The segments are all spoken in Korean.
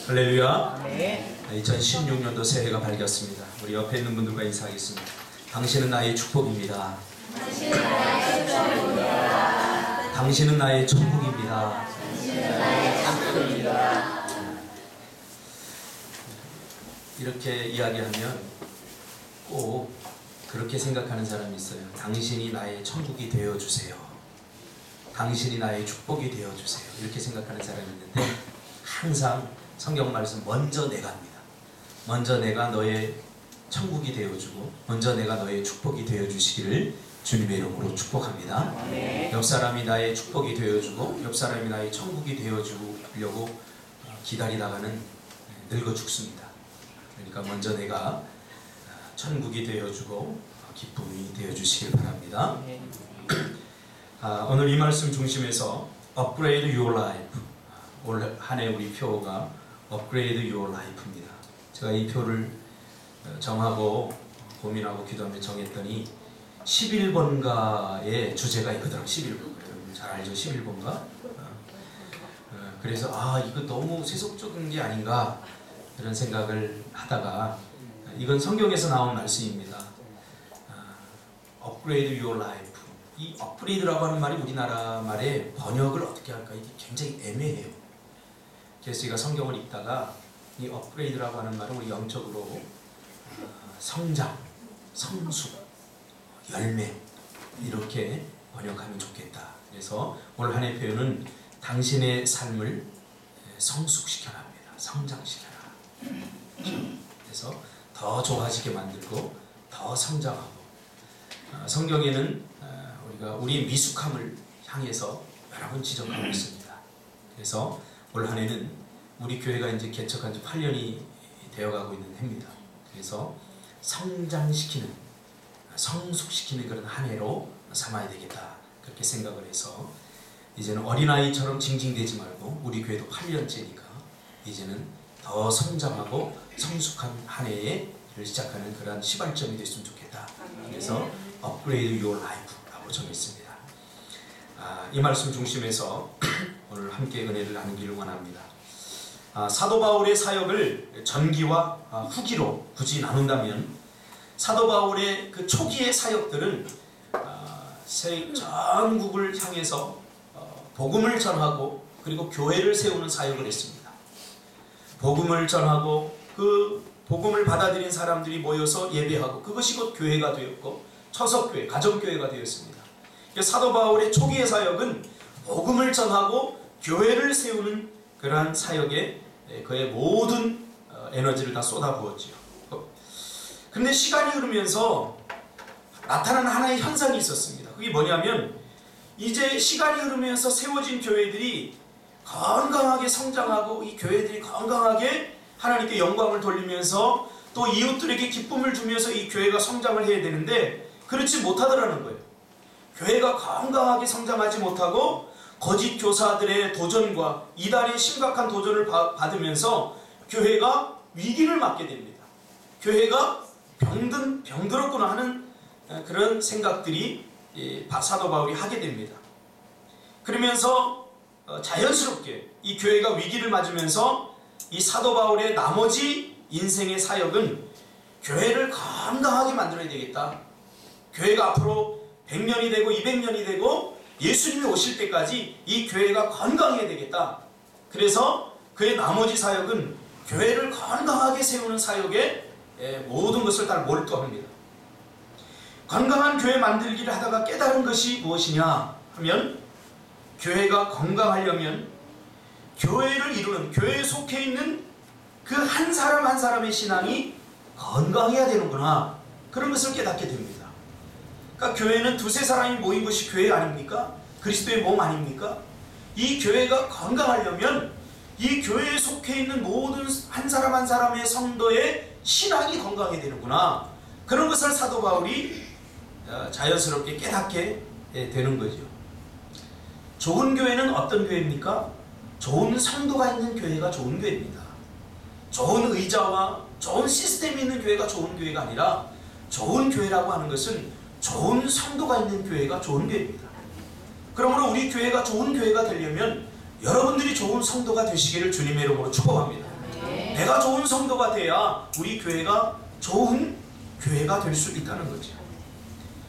할렐루야. 아멘. 2016년도 새해가 밝았습니다. 우리 옆에 있는 분들과 인사하겠습니다. 당신은 나의 축복입니다. 당신은 나의 축복입니다. 당신은 나의 천국입니다. 당신은 나의 천국입니다. 이렇게 이야기하면 꼭 그렇게 생각하는 사람이 있어요. 당신이 나의 천국이 되어주세요. 당신이 나의 축복이 되어주세요. 이렇게 생각하는 사람이 있는데 항상 성경 말씀 먼저 내가 합니다. 먼저 내가 너의 천국이 되어주고 먼저 내가 너의 축복이 되어주시기를 주님의 이름으로 축복합니다. 옆 사람이 나의 축복이 되어주고 옆 사람이 나의 천국이 되어주려고 기다리다가는 늙어 죽습니다. 그러니까 먼저 내가 천국이 되어주고 기쁨이 되어주시길 바랍니다. 오늘 이 말씀 중심에서 Upgrade Your Life, 올 한 해 우리 표가 Upgrade Your Life입니다. 제가 이 표를 정하고 고민하고 기도하며 정했더니 11번가의 주제가 있거든요. 11번가. 여러분 잘 알죠? 11번가? 그래서 이거 너무 세속적인 게 아닌가 그런 생각을 하다가 이건 성경에서 나온 말씀입니다. Upgrade Your Life. 이 업그레이드라고 하는 말이 우리나라 말에 번역을 어떻게 할까 이게 굉장히 애매해요. 그래서 제가 성경을 읽다가 이 업그레이드라고 하는 말은 우리 영적으로 성장, 성숙, 열매 이렇게 번역하면 좋겠다. 그래서 올 한 해 표현은 당신의 삶을 성숙시켜라 합니다. 성장시켜라. 그래서 더 좋아지게 만들고 더 성장하고 성경에는 우리가 우리의 미숙함을 향해서 여러 번 지적하고 있습니다. 그래서 올 한 해는 우리 교회가 이제 개척한 지 8년이 되어가고 있는 해입니다. 그래서 성장시키는, 성숙시키는 그런 한 해로 삼아야 되겠다. 그렇게 생각을 해서 이제는 어린아이처럼 징징대지 말고 우리 교회도 8년째니까 이제는 더 성장하고 성숙한 한 해를 시작하는 그런 시발점이 됐으면 좋겠다. 그래서 Upgrade Your Life라고 정했습니다. 이 말씀 중심에서 오늘 함께 은혜를 나누기를 원합니다. 사도 바울의 사역을 전기와 후기로 굳이 나눈다면 사도 바울의 그 초기의 사역들은 전국을 향해서 복음을 전하고 그리고 교회를 세우는 사역을 했습니다. 복음을 전하고 그 복음을 받아들인 사람들이 모여서 예배하고 그것이 곧 교회가 되었고 처석교회, 가정교회가 되었습니다. 사도 바울의 초기의 사역은 복음을 전하고 교회를 세우는 그러한 사역에 그의 모든 에너지를 다 쏟아부었지요. 그런데 시간이 흐르면서 나타난 하나의 현상이 있었습니다. 그게 뭐냐면 이제 시간이 흐르면서 세워진 교회들이 건강하게 성장하고 이 교회들이 건강하게 하나님께 영광을 돌리면서 또 이웃들에게 기쁨을 주면서 이 교회가 성장을 해야 되는데 그렇지 못하더라는 거예요. 교회가 건강하게 성장하지 못하고 거짓 교사들의 도전과 이단의 심각한 도전을 받으면서 교회가 위기를 맞게 됩니다. 교회가 병들었구나 하는 그런 생각들이 사도 바울이 하게 됩니다. 그러면서 자연스럽게 이 교회가 위기를 맞으면서 이 사도 바울의 나머지 인생의 사역은 교회를 건강하게 만들어야 되겠다. 교회가 앞으로 100년이 되고 200년이 되고 예수님이 오실 때까지 이 교회가 건강해야 되겠다. 그래서 그의 나머지 사역은 교회를 건강하게 세우는 사역에 모든 것을 다 몰두합니다. 건강한 교회 만들기를 하다가 깨달은 것이 무엇이냐 하면 교회가 건강하려면 교회를 이루는 교회에 속해 있는 그 한 사람 한 사람의 신앙이 건강해야 되는구나. 그런 것을 깨닫게 됩니다. 그러니까 교회는 두세 사람이 모인 것이 교회 아닙니까? 그리스도의 몸 아닙니까? 이 교회가 건강하려면 이 교회에 속해 있는 모든 한 사람 한 사람의 성도의 신앙이 건강해야 되는구나. 그런 것을 사도 바울이 자연스럽게 깨닫게 되는 거죠. 좋은 교회는 어떤 교회입니까? 좋은 성도가 있는 교회가 좋은 교회입니다. 좋은 의자와 좋은 시스템이 있는 교회가 좋은 교회가 아니라 좋은 교회라고 하는 것은 좋은 성도가 있는 교회가 좋은 교회입니다. 그러므로 우리 교회가 좋은 교회가 되려면 여러분들이 좋은 성도가 되시기를 주님의 이름으로 축복합니다. 내가 좋은 성도가 돼야 우리 교회가 좋은 교회가 될 수 있다는 거죠.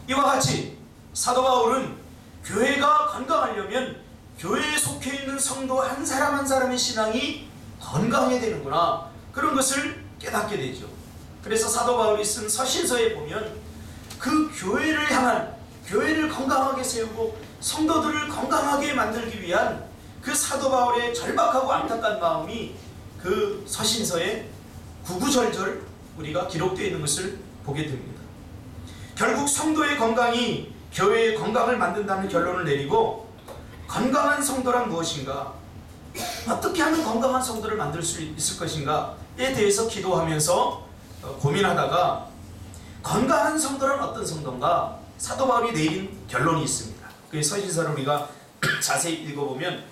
이와 같이 사도 바울은 교회가 건강하려면 교회에 속해 있는 성도 한 사람 한 사람의 신앙이 건강해야 되는구나, 그런 것을 깨닫게 되죠. 그래서 사도 바울이 쓴 서신서에 보면 그 교회를 향한, 교회를 건강하게 세우고 성도들을 건강하게 만들기 위한 그 사도 바울의 절박하고 안타까운 마음이 그 서신서에 구구절절 우리가 기록되어 있는 것을 보게 됩니다. 결국 성도의 건강이 교회의 건강을 만든다는 결론을 내리고, 건강한 성도란 무엇인가, 어떻게 하면 건강한 성도를 만들 수 있을 것인가에 대해서 기도하면서 고민하다가 건강한 성도란 어떤 성도인가, 사도 바울이 내린 결론이 있습니다. 그 서신서를 우리가 자세히 읽어보면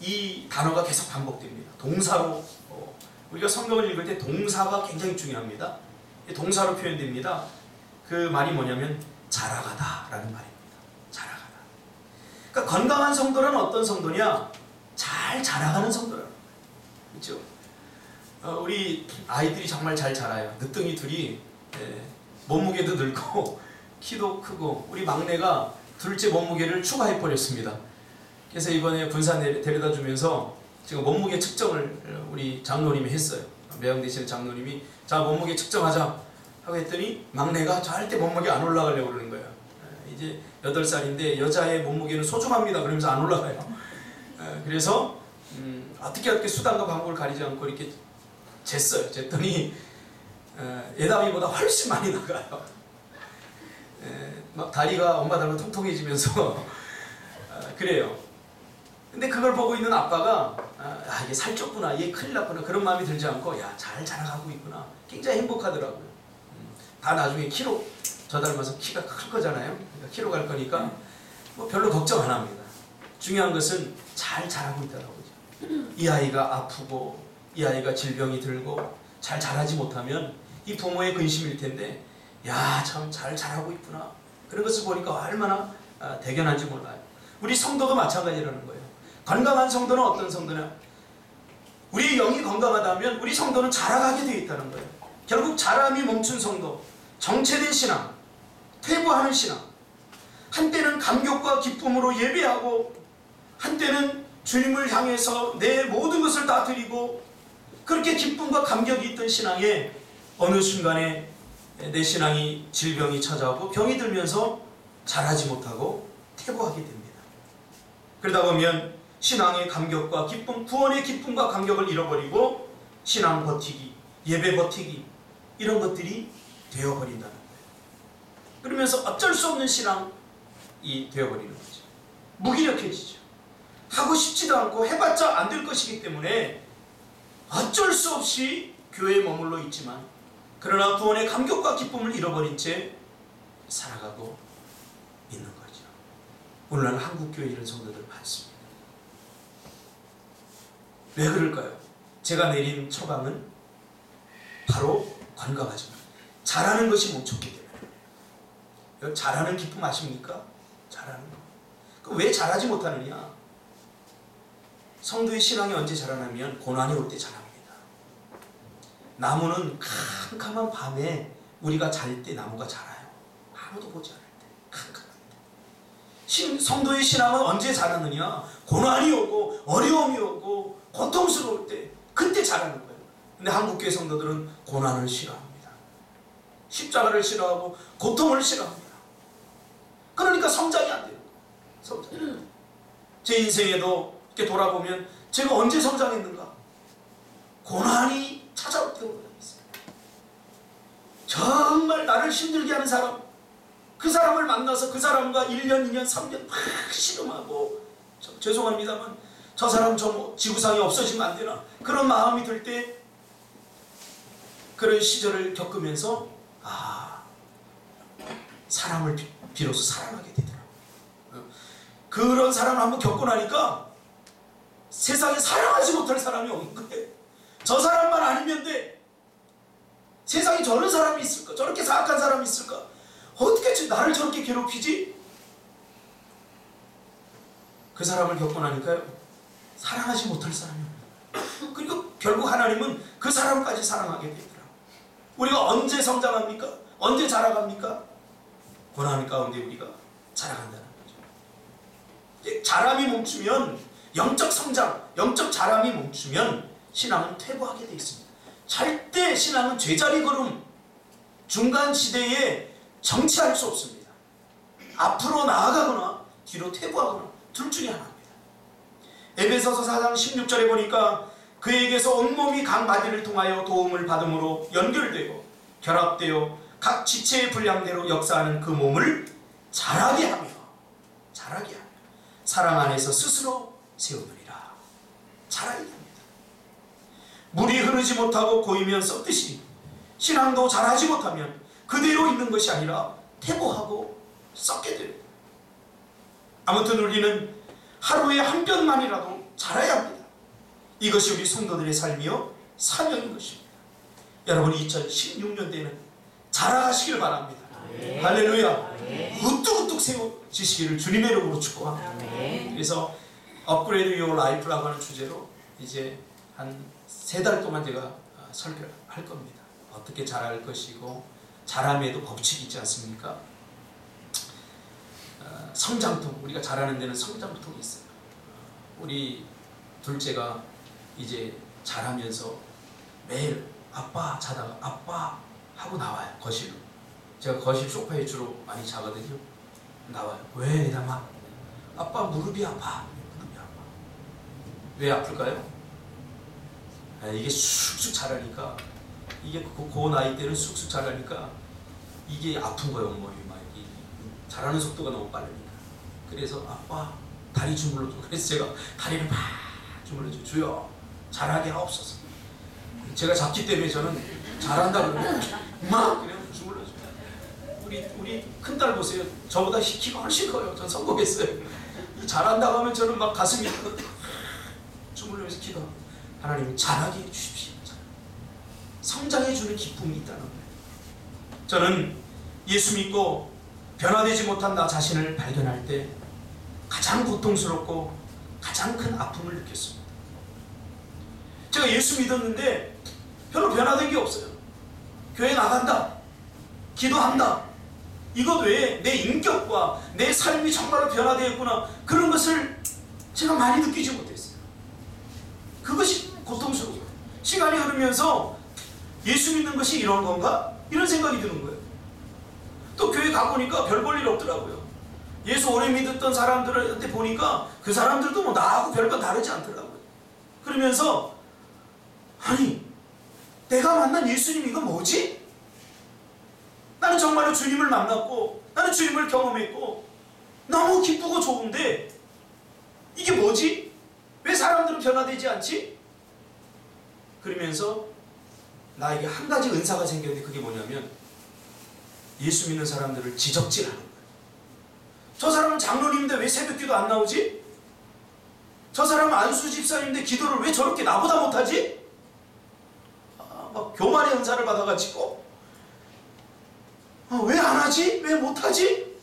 이 단어가 계속 반복됩니다. 동사로, 우리가 성경을 읽을 때 동사가 굉장히 중요합니다. 동사로 표현됩니다. 그 말이 뭐냐면 자라가다 라는 말입니다. 자라가다. 그러니까 건강한 성도는 어떤 성도냐? 잘 자라가는 성도라는 거예요. 그렇죠? 우리 아이들이 정말 잘 자라요. 늦둥이 둘이 몸무게도 늘고 키도 크고, 우리 막내가 둘째 몸무게를 추가해 버렸습니다. 그래서 이번에 군산 데려다 주면서 지금 몸무게 측정을 우리 장로님이 했어요. 매형되시는 장로님이 자 몸무게 측정하자 하고 했더니 막내가 절대 몸무게 안 올라가려고 그러는 거예요. 이제 8살인데 여자의 몸무게는 소중합니다 그러면서 안 올라가요. 그래서 어떻게 수단과 방법을 가리지 않고 이렇게 쟀어요. 쟀더니 예담이보다 훨씬 많이 나가요. 막 다리가 엄마 닮아 통통해지면서 그래요. 근데 그걸 보고 있는 아빠가 이게 살쪘구나, 얘 큰일 났구나, 그런 마음이 들지 않고 야, 잘 자라가고 있구나, 굉장히 행복하더라고요. 다 나중에 키로 저 닮아서 키가 클 거잖아요. 그러니까 키로 갈 거니까 뭐 별로 걱정 안 합니다. 중요한 것은 잘 자라고 있다는 거죠. 이 아이가 아프고 이 아이가 질병이 들고 잘 자라지 못하면 이 부모의 근심일 텐데, 야, 참 잘 자라고 있구나, 그런 것을 보니까 얼마나 대견한지 몰라요. 우리 성도도 마찬가지라는 거예요. 건강한 성도는 어떤 성도냐? 우리 영이 건강하다면 우리 성도는 자라가게 되어 있다는 거예요. 결국 자람이 멈춘 성도, 정체된 신앙, 퇴보하는 신앙, 한때는 감격과 기쁨으로 예배하고 한때는 주님을 향해서 내 모든 것을 다 드리고 그렇게 기쁨과 감격이 있던 신앙에 어느 순간에 내 신앙이 질병이 찾아오고 병이 들면서 자라지 못하고 퇴보하게 됩니다. 그러다 보면 신앙의 감격과 기쁨, 구원의 기쁨과 감격을 잃어버리고 신앙 버티기, 예배 버티기, 이런 것들이 되어버린다는 거예요. 그러면서 어쩔 수 없는 신앙이 되어버리는 거죠. 무기력해지죠. 하고 싶지도 않고 해봤자 안 될 것이기 때문에 어쩔 수 없이 교회에 머물러 있지만, 그러나 구원의 감격과 기쁨을 잃어버린 채 살아가고 있는 거죠. 오늘날 한국교회 이런 성도들 많습니다. 왜 그럴까요? 제가 내린 처방은 바로 건강하지 마. 잘하는 것이 멈췄기 때문에. 잘하는 기쁨 아십니까? 잘하는 거. 그럼 왜 잘하지 못하느냐? 성도의 신앙이 언제 자라나면 고난이 올 때 자랍니다. 나무는 캄캄한 밤에 우리가 잘 때 나무가 자라요. 아무도 보지 않을 때, 캄캄할 때. 성도의 신앙은 언제 자라느냐? 고난이 오고 어려움이 오고 고통스러울 때, 그때 자라는 거예요. 근데 한국교회 성도들은 고난을 싫어합니다. 십자가를 싫어하고 고통을 싫어합니다. 그러니까 성장이 안 돼요. 성장. 제 인생에도 이렇게 돌아보면 제가 언제 성장했는가? 고난이 찾아올 때가 있어요. 정말 나를 힘들게 하는 사람, 그 사람을 만나서 그 사람과 1년, 2년, 3년 막 씨름하고, 죄송합니다만 저 사람 좀 지구상에 없어지면 안 되나, 그런 마음이 들 때, 그런 시절을 겪으면서 사람을 비로소 사랑하게 되더라고요. 그런 사람을 한번 겪고 나니까 세상에 사랑하지 못할 사람이 없는 거예요. 저 사람만 아니면 돼. 세상에 저런 사람이 있을까? 저렇게 사악한 사람이 있을까? 어떻게 나를 저렇게 괴롭히지? 그 사람을 겪고 나니까요, 사랑하지 못할 사람이 없어요. 그리고 결국 하나님은 그 사람까지 사랑하게 되더라. 우리가 언제 성장합니까? 언제 자라갑니까? 고난 가운데 우리가 자라간다는 거죠. 자람이 멈추면, 영적 성장, 영적 자람이 멈추면 신앙은 퇴보하게 되어 있습니다. 절대 신앙은 제자리 걸음, 중간 시대에 정치할 수 없습니다. 앞으로 나아가거나 뒤로 퇴보하거나 둘 중에 하나입니다. 에베소서 4장 16절에 보니까 그에게서 온몸이 각 마디를 통하여 도움을 받음으로 연결되고 결합되어 각 지체의 분량대로 역사하는 그 몸을 자라게 하며 사랑 안에서 스스로 세우느니라. 자라게 합니다. 물이 흐르지 못하고 고이면 썩듯이 신앙도 자라지 못하면 그대로 있는 것이 아니라 퇴보하고 썩게 됩니다. 아무튼 우리는 하루에 한 뼘만이라도 자라야 합니다. 이것이 우리 성도들의 삶이요 사명인 것입니다. 여러분 2016년대에는 자라가시길 바랍니다. 아멘. 할렐루야. 아멘. 우뚝우뚝 세워지시기를 주님의 이름으로 축복합니다. 아멘. 그래서 업그레이드 요어 라이프라고 하는 주제로 이제 한 3달 동안 제가 설교를 할 겁니다. 어떻게 자랄 것이고 자람에도 법칙이 있지 않습니까? 성장통, 우리가 자라는 데는 성장통이 있어요. 우리 둘째가 이제 자라면서 매일 아빠 자다가 아빠 하고 나와요. 거실로. 제가 거실 소파에 주로 많이 자거든요. 나와요. 왜? 이러면 아빠 무릎이 아파. 무릎이 아파. 왜 아플까요? 이게 쑥쑥 자라니까, 이게 그 나이 때는 쑥쑥 자라니까 이게 아픈 거예요. 온몸이 막 자라는 속도가 너무 빠르니까. 그래서 아빠 다리 주물러줘. 그래서 제가 다리를 막 주물러줘. 주여 자라게 하옵소서. 제가 작기 때문에 저는 잘한다 그러면 막 그냥 주물러줘요. 우리 큰딸 보세요. 저보다 키가 훨씬 커요. 전 성공했어요. 잘한다고 하면 저는 막 가슴이 주물러면서 키가, 하나님 자라게 해주십시오. 성장해주는 기쁨이 있다는 거예요. 저는 예수 믿고 변화되지 못한 나 자신을 발견할 때 가장 고통스럽고 가장 큰 아픔을 느꼈습니다. 제가 예수 믿었는데 별로 변화된 게 없어요. 교회 나간다, 기도한다, 이것 외에 내 인격과 내 삶이 정말로 변화되었구나, 그런 것을 제가 많이 느끼지 못했어요. 그것이 고통스러워요. 시간이 흐르면서 예수 믿는 것이 이런 건가? 이런 생각이 드는 거예요. 또 교회 가보니까 별 볼 일 없더라고요. 예수 오래 믿었던 사람들한테 보니까 그 사람들도 뭐 나하고 별거 다르지 않더라고요. 그러면서 아니, 내가 만난 예수님 이건 뭐지? 나는 정말로 주님을 만났고 나는 주님을 경험했고 너무 기쁘고 좋은데 이게 뭐지? 왜 사람들은 변화되지 않지? 그러면서 나에게 한 가지 은사가 생겼는데 그게 뭐냐면 예수 믿는 사람들을 지적질하는 거예요. 저 사람은 장로님인데 왜 새벽기도 안 나오지? 저 사람은 안수 집사님인데 기도를 왜 저렇게 나보다 못하지? 막 교만의 은사를 받아가지고 왜 안 하지? 왜 못하지?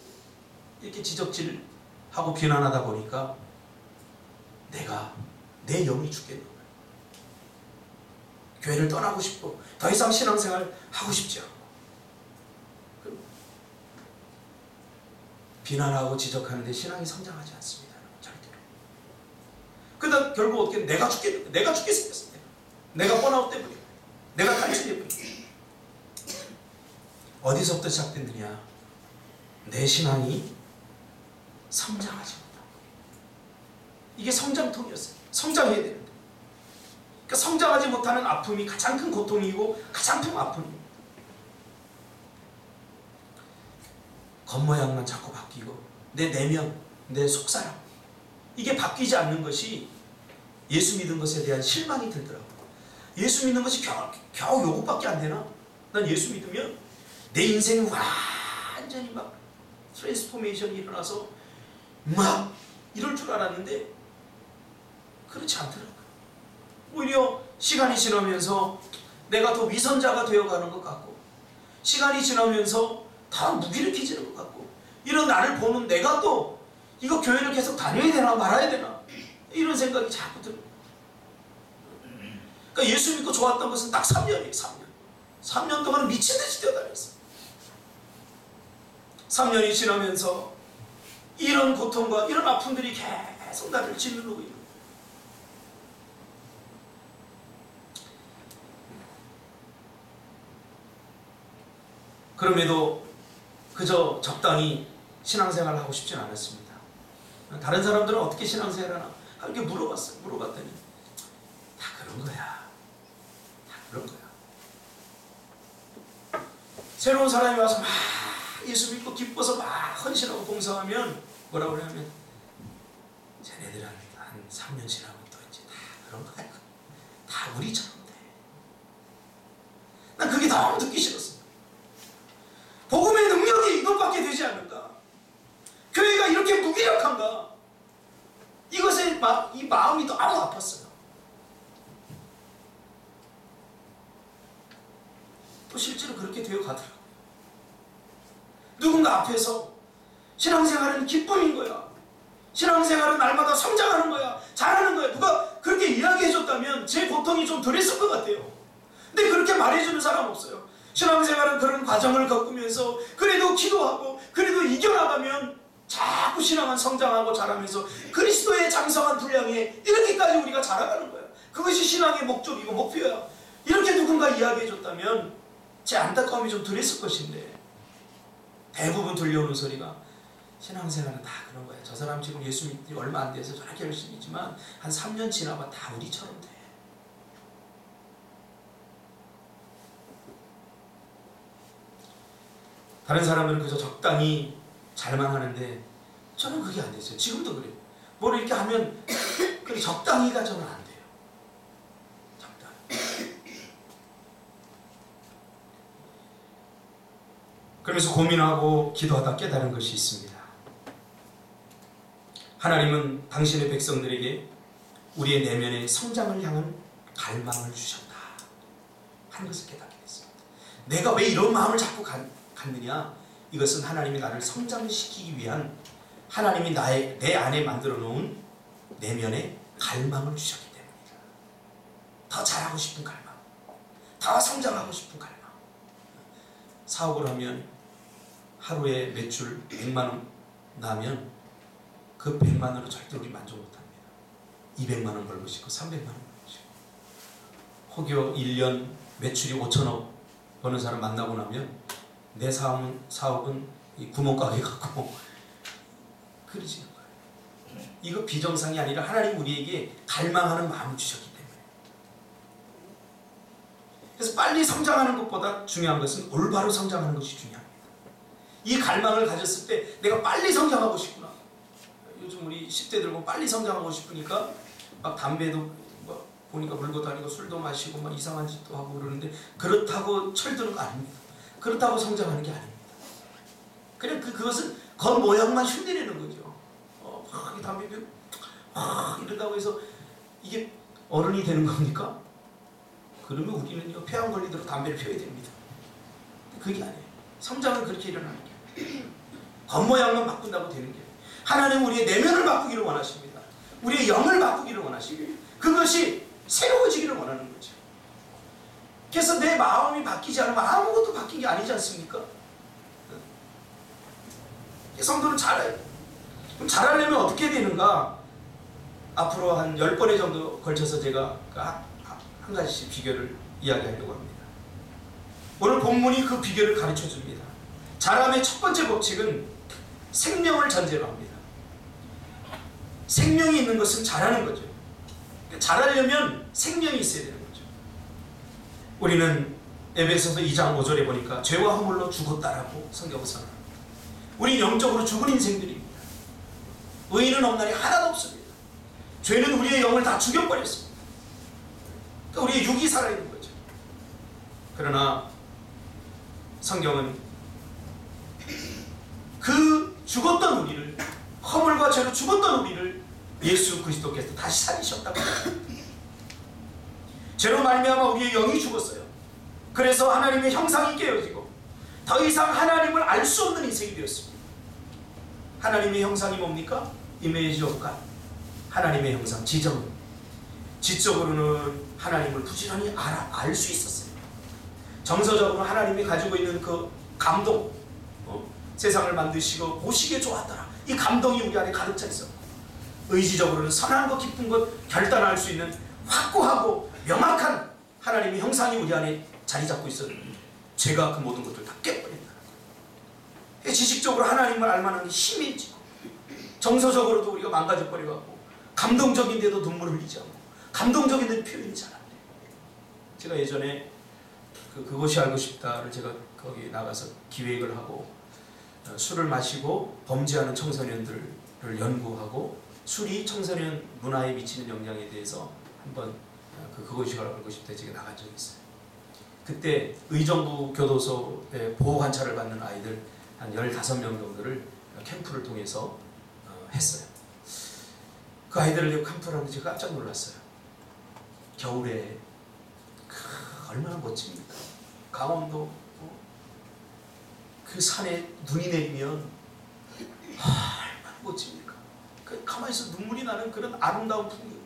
이렇게 지적질하고 비난하다 보니까 내 영이 죽겠는 거예요. 교회를 떠나고 싶고 더 이상 신앙생활 하고 싶지 않고 비난하고 지적하는데 신앙이 성장하지 않습니다. 절대로. 그러다 결국 어떻게 내가 죽겠는데, 내가 죽게 생겼어. 내가 번아웃 때문에, 내가 간증 때문에. 어디서부터 시작됐느냐? 내 신앙이 성장하지 못하고. 이게 성장통이었어요. 성장해야 되는데. 그러니까 성장하지 못하는 아픔이 가장 큰 고통이고 가장 큰 아픔입니다. 겉모양만 자꾸 바뀌고 내 내면, 내 속사람, 이게 바뀌지 않는 것이 예수 믿은 것에 대한 실망이 들더라고요. 예수 믿는 것이 겨우 요것밖에 안 되나? 난 예수 믿으면 내 인생이 완전히 막 트랜스포메이션이 일어나서 막 이럴 줄 알았는데 그렇지 않더라고요. 오히려 시간이 지나면서 내가 더 위선자가 되어가는 것 같고, 시간이 지나면서 다 무기력해지는 것 같고, 이런 나를 보는 내가 또 이거 교회를 계속 다녀야 되나 말아야 되나 이런 생각이 자꾸 들어요. 그러니까 예수 믿고 좋았던 것은 딱 3년이에요. 3년. 3년 동안 미친 듯이 뛰어다녔어요. 3년이 지나면서 이런 고통과 이런 아픔들이 계속 나를 짓누르고 있는 거예요. 그럼에도 그저 적당히 신앙생활을 하고 싶진 않았습니다. 다른 사람들은 어떻게 신앙생활하나 이렇게 물어봤어요. 물어봤더니 다 그런 거야. 다 그런 거야. 새로운 사람이 와서 막 예수 믿고 기뻐서 막 헌신하고 봉사하면 뭐라고 그러냐면 쟤네들 한 3년 지나면 또 이제 다 그런 거야. 다 우리처럼 돼. 난 그게 너무 듣기 싫었어. 복음의 능력이 이것밖에 되지 않는가? 교회가 이렇게 무기력한가? 이것에 이 마음이 너무 아팠어요. 또 실제로 그렇게 되어 가더라고요. 누군가 앞에서 신앙생활은 기쁨인 거야. 신앙생활은 날마다 성장하는 거야. 잘하는 거야. 누가 그렇게 이야기해줬다면 제 고통이 좀 덜했을 것 같아요. 근데 그렇게 말해주는 사람 없어요. 신앙생활은 그런 과정을 겪으면서 그래도 기도하고 그래도 이겨나가면 자꾸 신앙은 성장하고 자라면서 그리스도의 장성한 분량에 이렇게까지 우리가 자라가는 거야. 그것이 신앙의 목적이고 목표야. 이렇게 누군가 이야기해줬다면 제 안타까움이 좀 덜했을 것인데 대부분 들려오는 소리가 신앙생활은 다 그런 거야. 저 사람 지금 예수 믿기 얼마 안 돼서 저렇게 열심히지만 한 3년 지나면 다 우리처럼 돼. 다른 사람들은 그저 적당히 잘만 하는데 저는 그게 안 됐어요. 지금도 그래요. 뭘 이렇게 하면 그렇게 적당히가 저는 안 돼요. 적당히. 그러면서 고민하고 기도하다 깨달은 것이 있습니다. 하나님은 당신의 백성들에게 우리의 내면의 성장을 향한 갈망을 주셨다 하는 것을 깨닫게 됐습니다. 내가 왜 이런 마음을 자꾸 갖느냐? 이것은 하나님이 나를 성장시키기 위한 하나님이 내 안에 만들어 놓은 내면의 갈망을 주셨기 때문이다. 더 잘하고 싶은 갈망, 더 성장하고 싶은 갈망. 사업을 하면 하루에 매출 100만 원 나면 그 100만 원으로 절대 우리 만족 못합니다. 200만 원 벌고 싶고 300만 원 벌고 싶고 혹여 1년 매출이 5천억 버는 사람 만나고 나면 내 사업은 이 구멍가게 같고 그러지는 거예요. 이거 비정상이 아니라 하나님 우리에게 갈망하는 마음을 주셨기 때문에. 그래서 빨리 성장하는 것보다 중요한 것은 올바로 성장하는 것이 중요합니다. 이 갈망을 가졌을 때 내가 빨리 성장하고 싶구나. 요즘 우리 10대들 보면 빨리 성장하고 싶으니까 막 담배도 뭐 보니까 물고 다니고 술도 마시고 막 이상한 짓도 하고 그러는데 그렇다고 철드는 거 아닙니다. 그렇다고 성장하는 게 아닙니다. 그냥 그것은 겉모양만 흉내내는 거죠. 막 담배 피우고 이런다고 해서 이게 어른이 되는 겁니까? 그러면 우리는 폐암 걸리도록 담배를 피워야 됩니다. 그게 아니에요. 성장은 그렇게 일어나는 게 겉모양만 바꾼다고 되는 게 하나님 우리의 내면을 바꾸기를 원하십니다. 우리의 영을 바꾸기를 원하시고 그것이 새로워지기를 원하는 거죠. 그래서 내 마음이 바뀌지 않으면 아무것도 바뀐 게 아니지 않습니까? 성도는 잘해요. 그럼 잘하려면 어떻게 되는가? 앞으로 한 10번에 정도 걸쳐서 제가 한 가지씩 비결을 이야기하려고 합니다. 오늘 본문이 그 비결을 가르쳐 줍니다. 잘함의 첫 번째 법칙은 생명을 전제로 합니다. 생명이 있는 것은 잘하는 거죠. 잘하려면 생명이 있어야 되는 거죠. 우리는 에베소서 2장 5절에 보니까 죄와 허물로 죽었다라고 성경은 선언합니다. 우리는 영적으로 죽은 인생들입니다. 의인은 없나니 하나도 없습니다. 죄는 우리의 영을 다 죽여버렸습니다. 그러니까 우리의 육이 살아있는 거죠. 그러나 성경은 그 죽었던 우리를, 허물과 죄로 죽었던 우리를 예수 그리스도께서 다시 살리셨다고 합니다. 죄로 말미암아 우리의 영이 죽었어요. 그래서 하나님의 형상이 깨어지고 더 이상 하나님을 알 수 없는 인생이 되었습니다. 하나님의 형상이 뭡니까? 이미지 오브 갓. 하나님의 형상, 지적으로는 하나님을 부지런히 알 수 있었어요. 정서적으로 하나님이 가지고 있는 그 감동, 세상을 만드시고 보시기에 좋았더라, 이 감동이 우리 안에 가득 차 있었고, 의지적으로는 선한 것 기쁜 것 결단할 수 있는 확고하고 명확한 하나님의 형상이 우리 안에 자리 잡고 있었는데 제가 그 모든 것들을 다 깨버린다는 거예요. 지식적으로 하나님을 알만한 힘이 있지, 정서적으로도 우리가 망가져버려갖고 감동적인데도 눈물을 흘리지 않고 감동적인데도 표현이 잘 안 돼요. 제가 예전에 그것이 알고 싶다를 제가 거기 나가서 기획을 하고 술을 마시고 범죄하는 청소년들을 연구하고 술이 청소년 문화에 미치는 영향에 대해서 한번 그것이 알고 싶다 제가 나간 적이 있어요. 그때 의정부 교도소에 보호 관찰을 받는 아이들 한 15명 정도를 캠프를 통해서 했어요. 그 아이들을 캠프를 하는데 제가 깜짝 놀랐어요. 겨울에 얼마나 멋집니까? 강원도 그 산에 눈이 내리면 얼마나 멋집니까? 가만히 있어 눈물이 나는 그런 아름다운 풍경.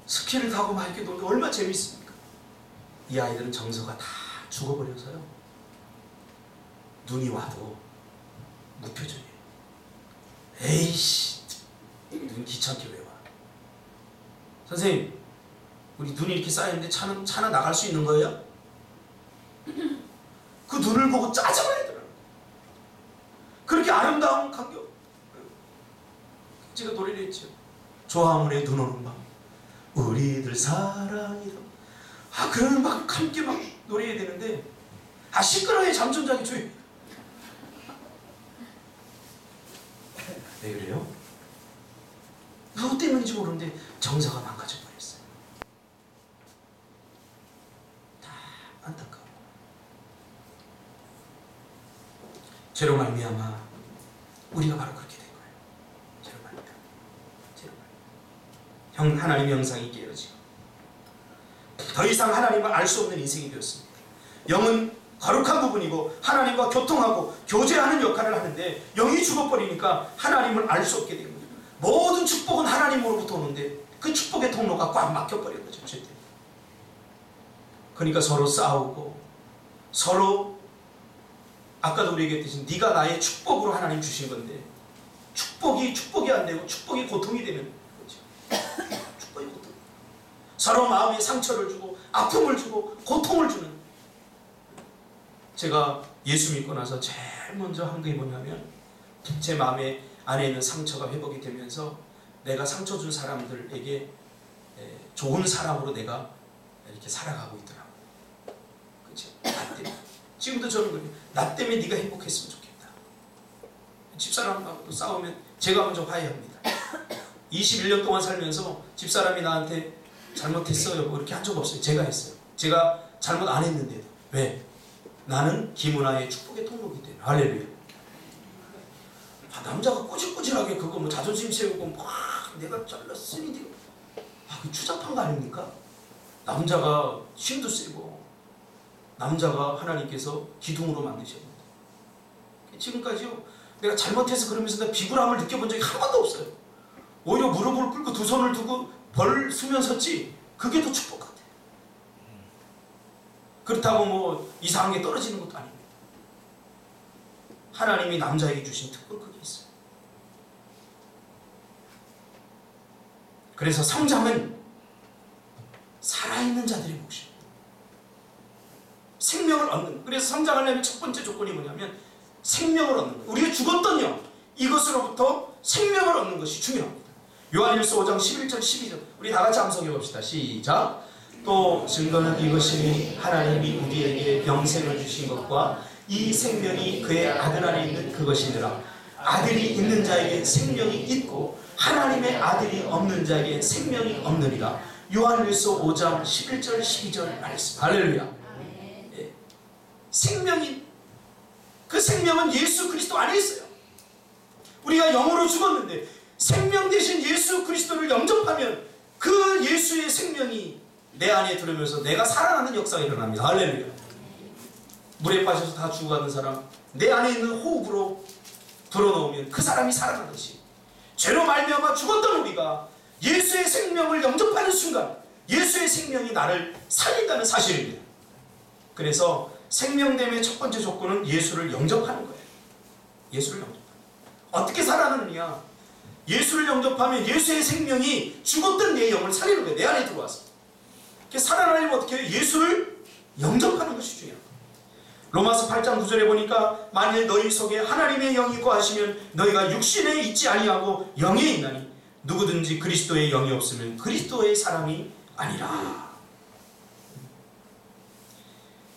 스키를 타고 막 이렇게 놀면 얼마나 재밌습니까? 이 아이들은 정서가 다 죽어버려서요, 눈이 와도 무표정이에요. 에이씨, 눈 귀찮게 왜 와? 선생님, 우리 눈이 이렇게 쌓였는데 차나 나갈 수 있는 거예요? 그 눈을 보고 짜증을 내더라고요. 그렇게 아름다운 광경. 제가 노래를 했죠. 조화문의 눈 오는 밤 우리들 사랑이다. 그러면 막 함께 막 노래해야 되는데 시끄러워야 잠 좀 자기 조용히. 왜 그래요? 누구 때문인지 모르는데 정서가 망가져 버렸어요. 다 안타까워. 죄로 말미암아 우리가 바로 그렇게 된 거예요. 죄로 말미암아. 하나님의 형상이 깨어지고 더 이상 하나님을 알 수 없는 인생이 되었습니다. 영은 거룩한 부분이고 하나님과 교통하고 교제하는 역할을 하는데 영이 죽어버리니까 하나님을 알 수 없게 된 거예요. 모든 축복은 하나님으로부터 오는데 그 축복의 통로가 꽉 막혀버린 거죠. 죄 때문에. 그러니까 서로 싸우고 서로, 아까도 우리 얘기했듯이 네가 나의 축복으로 하나님 주신 건데 축복이 안 되고 축복이 고통이 되는 거죠. 축복이 고통. 서로 마음에 상처를 주고 아픔을 주고 고통을 주는. 제가 예수 믿고 나서 제일 먼저 한 게 뭐냐면 제 마음에 안에 있는 상처가 회복이 되면서 내가 상처 준 사람들에게 좋은 사람으로 내가 이렇게 살아가고 있더라고요. 그치? 나 때문에. 지금도 저는 그래요. 나 때문에 네가 행복했으면 좋겠다. 집사람하고 싸우면 제가 먼저 화해합니다. 21년 동안 살면서 집사람이 나한테 잘못했어 여보 이렇게 한 적 없어요. 제가 했어요. 제가 잘못 안 했는데도. 왜? 나는 김은아의 축복의 통로이기 때문에. 할렐루야. 남자가 꼬질꼬질하게 그거 뭐 자존심 세우고 막 내가 잘났으니 그 추잡한 거 아닙니까? 남자가 힘도 세고 남자가 하나님께서 기둥으로 만드셨는데 지금까지요 내가 잘못해서 그러면서 내가 비굴함을 느껴본 적이 한 번도 없어요. 오히려 무릎을 꿇고 두 손을 두고 벌 수면 섰지. 그게 더 축복 같아요. 그렇다고 뭐 이상한 게 떨어지는 것도 아닙니다. 하나님이 남자에게 주신 특권 그게 있어요. 그래서 성장은 살아있는 자들의 몫입니다. 생명을 얻는 것. 그래서 성장하려면 첫 번째 조건이 뭐냐면 생명을 얻는 것. 우리가 죽었던 영 이것으로부터 생명을 얻는 것이 중요합니다. 요한일서 5장 11절 12절 우리 다 같이 함성해 봅시다. 시작. 또 증거는 이것이니 하나님이 우리에게 영생을 주신 것과 이 생명이 그의 아들 안에 있는 그것이니라. 아들이 있는 자에게 생명이 있고 하나님의 아들이 없는 자에게 생명이 없느니라. 요한일서 5장 11절 12절 말씀. 할렐루야. 예. 생명이 그 생명은 예수 그리스도 안에 있어요. 우리가 영으로 죽었는데 생명 대신 예수 그리스도를 영접하면 그 예수의 생명이 내 안에 들으면서 내가 살아나는 역사가 일어납니다. 할렐루야. 물에 빠져서 다 죽어가는 사람 내 안에 있는 호흡으로 불어넣으면 그 사람이 살아나듯이 죄로 말미암아 죽었던 우리가 예수의 생명을 영접하는 순간 예수의 생명이 나를 살린다는 사실입니다. 그래서 생명됨의 첫 번째 조건은 예수를 영접하는 거예요. 예수를 영접하는 거예요. 어떻게 살아나느냐? 예수를 영접하면 예수의 생명이 죽었던 내 영을 살리는 거예요. 내 안에 들어와서. 살아나려면 어떻게 해요? 예수를 영접하는 것이 중요합니다. 로마서 8장 9절에 보니까 만일 너희 속에 하나님의 영이 거하시면 너희가 육신에 있지 아니하고 영에 있나니 누구든지 그리스도의 영이 없으면 그리스도의 사람이 아니라.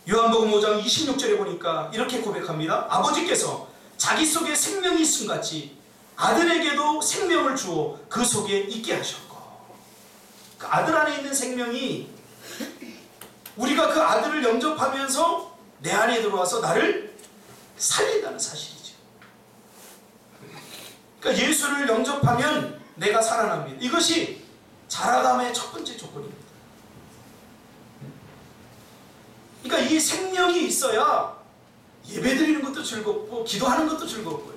요한복음 5장 26절에 보니까 이렇게 고백합니다. 아버지께서 자기 속에 생명이 있음 같이 아들에게도 생명을 주어 그 속에 있게 하셨고, 그 아들 안에 있는 생명이 우리가 그 아들을 영접하면서 내 안에 들어와서 나를 살린다는 사실이죠. 그러니까 예수를 영접하면 내가 살아납니다. 이것이 자라감의 첫 번째 조건입니다. 그러니까 이 생명이 있어야 예배드리는 것도 즐겁고 기도하는 것도 즐겁고요.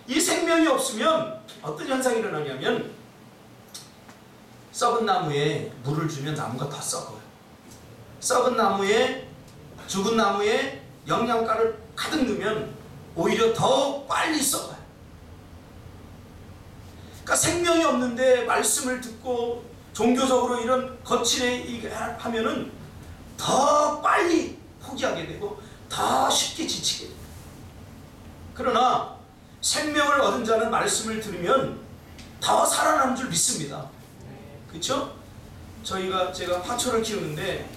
이 생명이 없으면 어떤 현상이 일어나냐면 썩은 나무에 물을 주면 나무가 더 썩어요. 썩은 나무에, 죽은 나무에 영양가를 가득 넣으면 오히려 더 빨리 썩어요. 그러니까 생명이 없는데 말씀을 듣고 종교적으로 이런 거칠게 하면은 더 빨리 포기하게 되고 더 쉽게 지치게 돼요. 그러나 생명을 얻은 자는 말씀을 들으면 더 살아나는 줄 믿습니다. 그렇죠? 제가 화초를 키우는데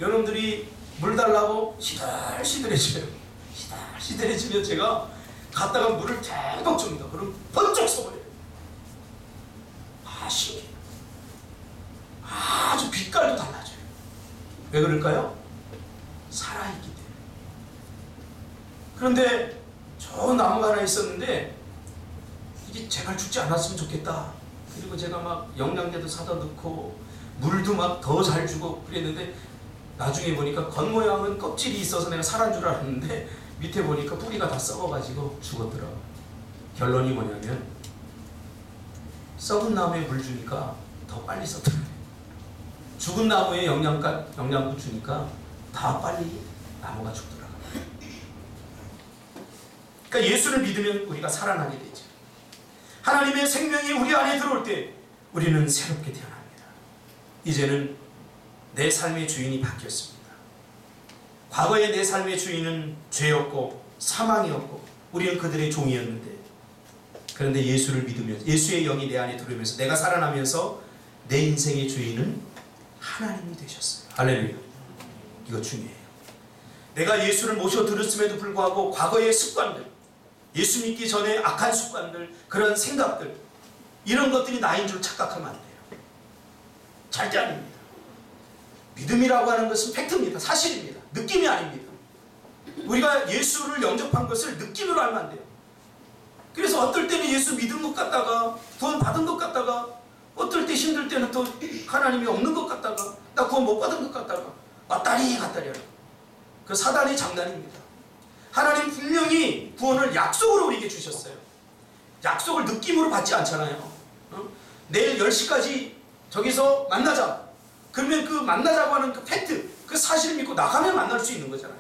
여러분들이 물 달라고 시들시들해져요. 시들시들해지면 제가 갔다가 물을 대박 줍니다. 그럼 번쩍 썩어요. 신기해요. 아주 빛깔도 달라져요. 왜 그럴까요? 살아있기 때문에. 그런데 좋은 나무가 하나 있었는데 이게 제발 죽지 않았으면 좋겠다. 그리고 제가 막 영양제도 사다 넣고 물도 막 더 잘 주고 그랬는데 나중에 보니까 겉모양은 껍질이 있어서 내가 살한 줄 알았는데 밑에 보니까 뿌리가 다 썩어가지고 죽었더라고요. 결론이 뭐냐면 썩은 나무에 물 주니까 더 빨리 썩더라고요. 죽은 나무에 영양분 주니까 더 빨리 나무가 죽더라고요. 그러니까 예수를 믿으면 우리가 살아나게 되죠. 하나님의 생명이 우리 안에 들어올 때 우리는 새롭게 태어납니다. 이제는 내 삶의 주인이 바뀌었습니다. 과거의 내 삶의 주인은 죄였고 사망이었고 우리는 그들의 종이었는데, 그런데 예수를 믿으면서 예수의 영이 내 안에 들어오면서 내가 살아나면서 내 인생의 주인은 하나님이 되셨어요. 할렐루야. 이거 중요해요. 내가 예수를 모셔 들었음에도 불구하고 과거의 습관들, 예수 믿기 전에 악한 습관들, 그런 생각들, 이런 것들이 나인 줄 착각하면 안 돼요. 절대 아닙니다. 믿음이라고 하는 것은 팩트입니다. 사실입니다. 느낌이 아닙니다. 우리가 예수를 영접한 것을 느낌으로 알면 안 돼요. 그래서 어떨 때는 예수 믿은 것 같다가 구원 받은 것 같다가 어떨 때 힘들 때는 또 하나님이 없는 것 같다가 나 구원 못 받은 것 같다가 왔다리 갔다리 하는 그 사단의 장난입니다. 하나님 분명히 구원을 약속으로 우리에게 주셨어요. 약속을 느낌으로 받지 않잖아요. 내일 10시까지 저기서 만나자. 그러면 그 만나자고 하는 그 팩트, 그 사실을 믿고 나가면 만날 수 있는 거잖아요.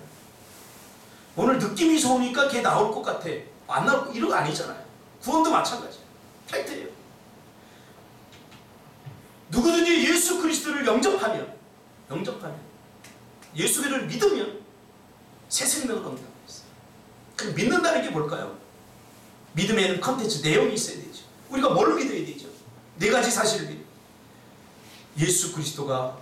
오늘 느낌이 좋으니까 걔 나올 것 같아. 안 나올 이런 거 아니잖아요. 구원도 마찬가지예요. 팩트예요. 누구든지 예수 그리스도를 영접하면 예수를 믿으면 새 생명을 얻는다고 했어요. 그럼 믿는다는 게 뭘까요? 믿음에는 컨텐츠, 내용이 있어야 되죠. 우리가 뭘 믿어야 되죠? 네 가지 사실을 믿어요. 예수 그리스도가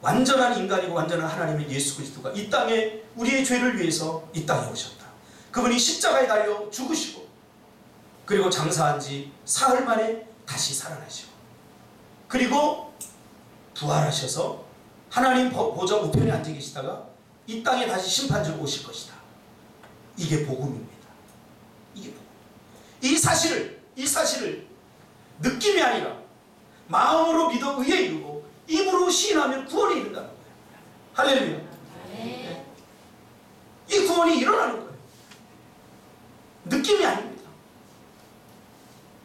완전한 인간이고 완전한 하나님의 예수 그리스도가 이 땅에 우리의 죄를 위해서 이 땅에 오셨다. 그분이 십자가에 달려 죽으시고 그리고 장사한 지 사흘 만에 다시 살아나시고 그리고 부활하셔서 하나님 보좌 우편에 앉아 계시다가 이 땅에 다시 심판주로 오실 것이다. 이게 복음입니다. 이게 복음. 이 사실을 느낌이 아니라 마음으로 믿어 의에 이르고 입으로 시인하면 구원이 이른다는 거예요. 할렐루야. 네. 이 구원이 일어나는 거예요. 느낌이 아닙니다.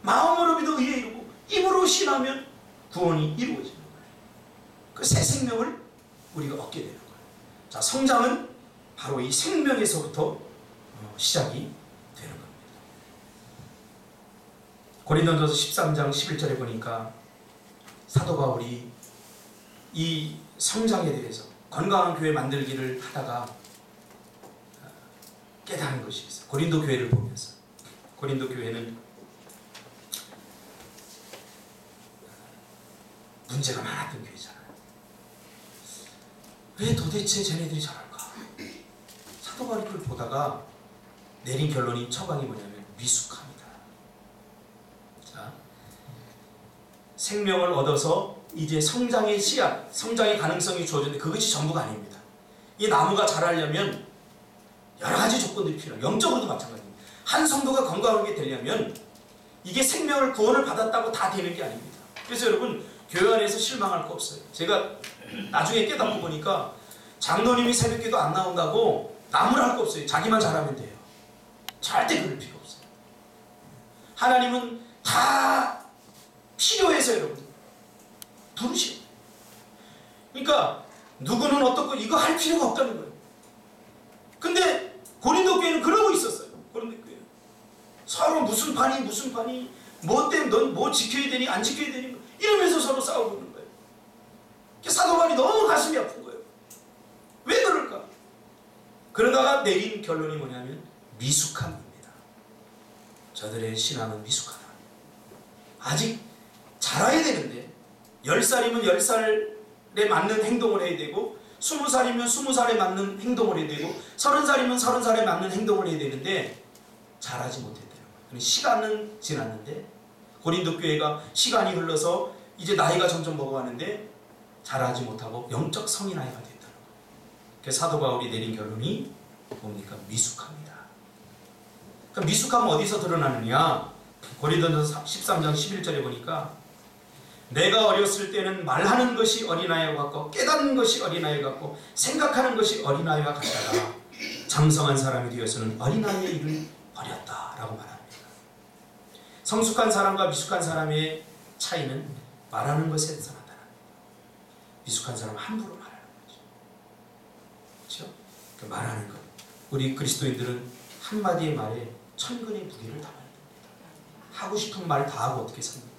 마음으로 믿어 의에 이르고 입으로 신하면 구원이 이루어지는 거예요. 그 새 생명을 우리가 얻게 되는 거예요. 자, 성장은 바로 이 생명에서부터 시작이 되는 겁니다. 고린도전서 13장 11절에 보니까 사도 바울이 이 성장에 대해서 건강한 교회 만들기를 하다가 깨달은 것이 있어요. 고린도 교회를 보면서. 고린도 교회는 문제가 많았던 교회잖아요. 왜 도대체 쟤네들이 저럴까? 사도 바울이 그걸 보다가 내린 결론이 처방이 뭐냐면 미숙합니다. 자, 생명을 얻어서 이제 성장의 씨앗, 성장의 가능성이 주어졌는데 그것이 전부가 아닙니다. 이 나무가 자라려면 여러 가지 조건들이 필요해요. 영적으로도 마찬가지입니다. 한 성도가 건강하게 되려면 이게 생명을 구원을 받았다고 다 되는 게 아닙니다. 그래서 여러분 교회 안에서 실망할 거 없어요. 제가 나중에 깨닫고 보니까 장로님이 새벽기도 안 나온다고 나무랄 거 없어요. 자기만 잘하면 돼요. 절대 그럴 필요 없어요. 하나님은 다 필요해서 여러분 부르시고, 그러니까 누구는 어떻고 이거 할 필요가 없다는 거예요. 근데 고린도 교회는 그러고 있었어요. 고린도 교회 서로 무슨 판이 뭐 때문에 넌 뭐 지켜야 되니 안 지켜야 되니 이러면서 서로 싸우고 있는 거예요. 사도 바울이 너무 가슴이 아픈 거예요. 왜 그럴까? 그러다가 내린 결론이 뭐냐면 미숙함입니다. 저들의 신앙은 미숙하다. 아직 자라야 되는데 10살이면 10살에 맞는 행동을 해야 되고 20살이면 20살에 맞는 행동을 해야 되고 30살이면 30살에 맞는 행동을 해야 되는데 자라지 못했대요. 시간은 지났는데 고린도 교회가 시간이 흘러서 이제 나이가 점점 먹어가는데 자라지 못하고 영적 성인 아이가 됐다는 거예요. 그래서 사도 바울이 내린 결론이 뭡니까? 미숙합니다. 그러니까 미숙함은 어디서 드러나느냐? 고린도전서 13장 11절에 보니까 내가 어렸을 때는 말하는 것이 어린아이와 같고 깨닫는 것이 어린아이와 같고 생각하는 것이 어린아이와 같다가 장성한 사람이 되어서는 어린아이의 일을 버렸다라고 말합니다. 성숙한 사람과 미숙한 사람의 차이는 말하는 것에서 나타납니다. 미숙한 사람은 함부로 말하는 거죠. 그렇죠? 그러니까 말하는 것. 우리 그리스도인들은 한마디의 말에 천근의 무게를 담아야 됩니다. 하고 싶은 말 다 하고 어떻게 삽니까?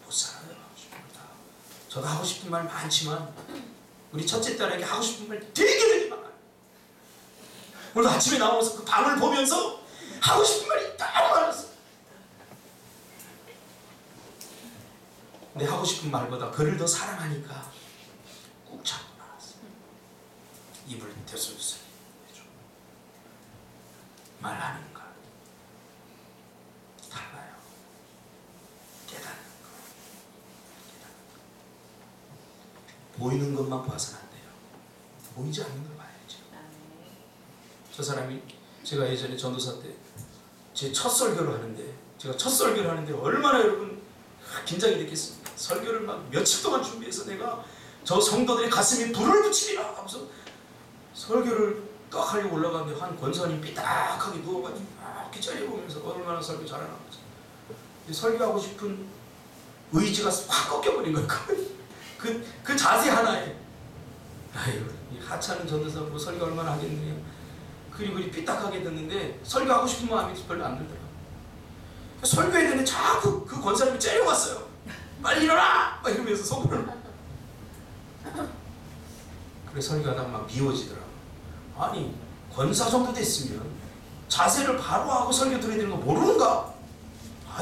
못 살아요. 하고 싶은 말 다. 저도 하고 싶은 말 많지만 우리 첫째 딸에게 하고 싶은 말 되게 많아요. 오늘 아침에 나와서 그 방을 보면서 하고 싶은 말이 딱 많았어요. 근데 하고 싶은 말보다 그를 더 사랑하니까 꾹 참고 나왔어요. 입을 대수있어요. 말하는 것 달라요. 깨닫는 것. 보이는 것만 봐서는 안 돼요. 보이지 않는 걸 봐야죠. 저 사람이 제가 예전에 전도사 때 제 첫 설교를 하는데 제가 첫 설교를 하는데 얼마나 여러분 긴장이 됐겠습니까? 설교를 막 며칠 동안 준비해서 내가 저 성도들의 가슴에 불을 붙이리라 하면서 설교를 딱 하려고 올라갔는데 한 권사님 삐딱하게 누워가지고 이렇게 째려보면서 얼마나 설교 잘하나 설교하고 싶은 의지가 확 꺾여버린 거예요. 그 자세 하나에 아유 하찮은 전도사 뭐 설교 얼마나 하겠느냐 그리고 삐딱하게 듣는데 설교하고 싶은 마음이 별로 안 들더라고요. 설교해야 되는데 자꾸 그 권사님이 째려왔어요. 빨리 일어나! 막 이러면서 속으로 그래 설교하다가 막 미워지더라고요. 아니 권사 정도 됐으면 자세를 바로 하고 설교 드려야 되는 거 모르는가?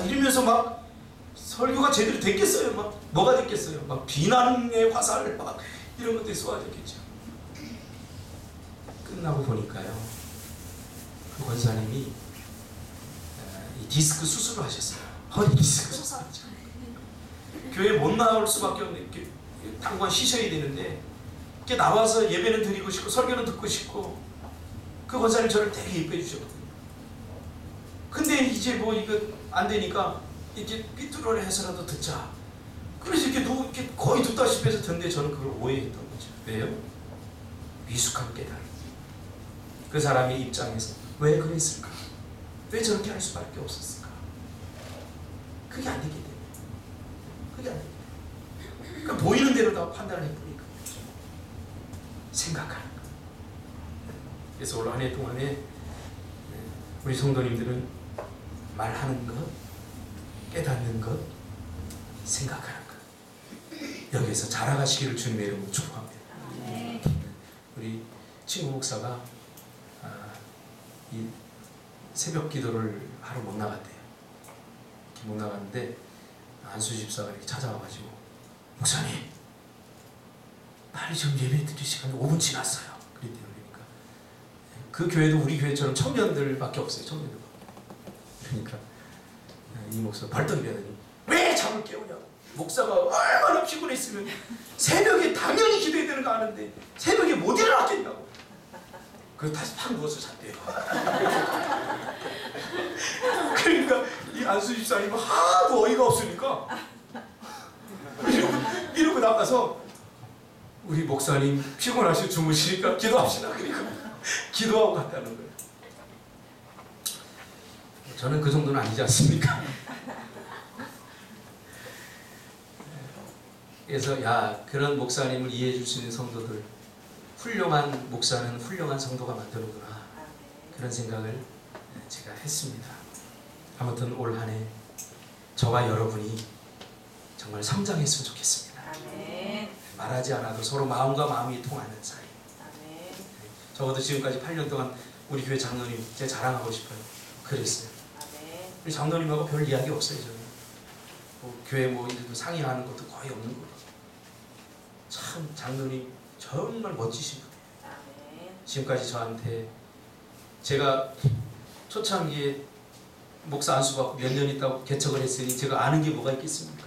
이러면서 막 설교가 제대로 됐겠어요? 막 뭐가 됐겠어요? 막 비난의 화살 막 이런 것들이 쏟아졌겠죠. 끝나고 보니까요 그 권사님이 이 디스크 수술을 하셨어요. 허리 디스크 수술. 교회 못 나올 수밖에 없는 당분간 쉬셔야 되는데 이렇게 나와서 예배는 드리고 싶고 설교는 듣고 싶고 그 권사님 저를 되게 예뻐해 주셨거든요. 근데 이제 뭐 이거 안 되니까 이렇게 삐뚤어를 해서라도 듣자. 그래서 이렇게 거의 듣다시피 해서 듣는데 저는 그걸 오해했던 거죠. 왜요? 미숙한 깨달음. 그 사람의 입장에서 왜 그랬을까? 왜 저렇게 할 수밖에 없었을까? 그게 안 되기 때문에. 그게 아니에요. 그러니까 보이는 대로 다 판단을 해보니까 생각하는 거. 그래서 올 한 해 동안에 우리 성도님들은 말하는 것, 깨닫는 것, 생각하는 것, 여기에서 자라가시기를 주님의 이름으로 축복합니다. 우리 친구 목사가 이 새벽 기도를 하러 못 나갔대요. 못 나갔는데 안수 집사가 이렇게 찾아와가지고, 목사님 빨리 좀 예배 드릴 시간이 5분 지났어요. 그랬대요. 그러니까 그 교회도 우리 교회처럼 청년들밖에 없어요. 청년들. 그러니까 이 목사가 벌떡 일어나더니 왜 잠을 깨우냐고. 목사가 얼마나 피곤했으면 새벽에 당연히 기도해야 되는 거 아는데 새벽에 못 일어났겠냐고. 그래서 다시 팍 누워서 잤대요. 그러니까 이 안수 집사님은 하도 어이가 없으니까 이러고 나가서 우리 목사님 피곤하시고 주무시니까 기도합시다. 그러니까 기도하고 갔다는 거예요. 저는 그 정도는 아니지 않습니까? 그래서 야, 그런 목사님을 이해해 줄 수 있는 성도들, 훌륭한 목사는 훌륭한 성도가 만드는구나, 그런 생각을 제가 했습니다. 아무튼 올 한 해 저와 여러분이 정말 성장했으면 좋겠습니다. 아멘. 말하지 않아도 서로 마음과 마음이 통하는 사이. 아멘. 적어도 지금까지 8년 동안 우리 교회 장로님 제 자랑하고 싶어요. 그랬어요. 아멘. 우리 장로님하고 별 이야기 없어요. 저는 뭐 교회 뭐 일도 상의하는 것도 거의 없는 거고. 참 장로님 정말 멋지신 분이에요. 아멘. 지금까지 저한테, 제가 초창기에 목사 안수 받고 몇 년 있다고 개척을 했으니 제가 아는 게 뭐가 있겠습니까?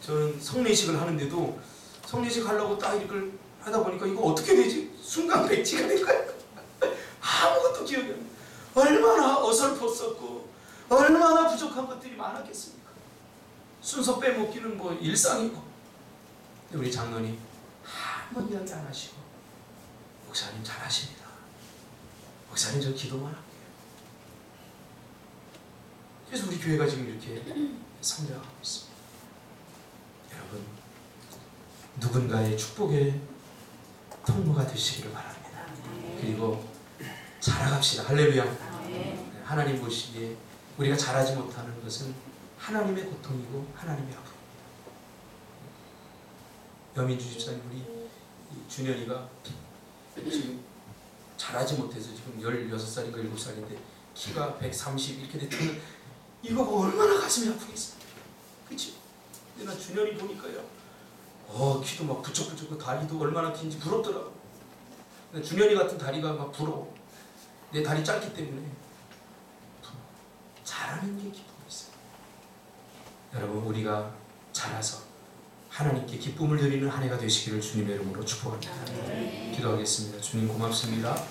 저는 성례식을 하는데도 성례식 하려고 딱 이걸 하다 보니까 이거 어떻게 되지? 순간 백지가 된 거야. 아무것도 기억이 안 나요. 얼마나 어설펐었고 얼마나 부족한 것들이 많았겠습니까? 순서 빼먹기는 뭐 일상이고. 근데 우리 장로님 한 번 이야기 안 하시고, 목사님 잘하십니다. 목사님 저 기도만 할게요. 그래서 우리 교회가 지금 이렇게 성장하고 있습니다. 여러분, 누군가의 축복의 통로가 되시기를 바랍니다. 그리고 자라갑시다. 할렐루야. 하나님 보시기에 우리가 잘하지 못하는 것은 하나님의 고통이고 하나님의 아픔입니다. 여민주 집사님, 우리 준현이가 지금 잘하지 못해서 지금 16살인가 7살인데 키가 130 이렇게 됐다면 이거 뭐 얼마나 가슴이 아프겠습니까? 그치? 근데 나 준현이 보니까요, 키도 막 부쩍부쩍, 다리도 얼마나 긴지 부럽더라고. 준현이 같은 다리가 막 부러워. 내 다리 짧기 때문에 잘하는 게 기쁨이 있어요. 여러분, 우리가 자라서 하나님께 기쁨을 드리는 한 해가 되시기를 주님의 이름으로 축복합니다. 기도하겠습니다. 주님 고맙습니다.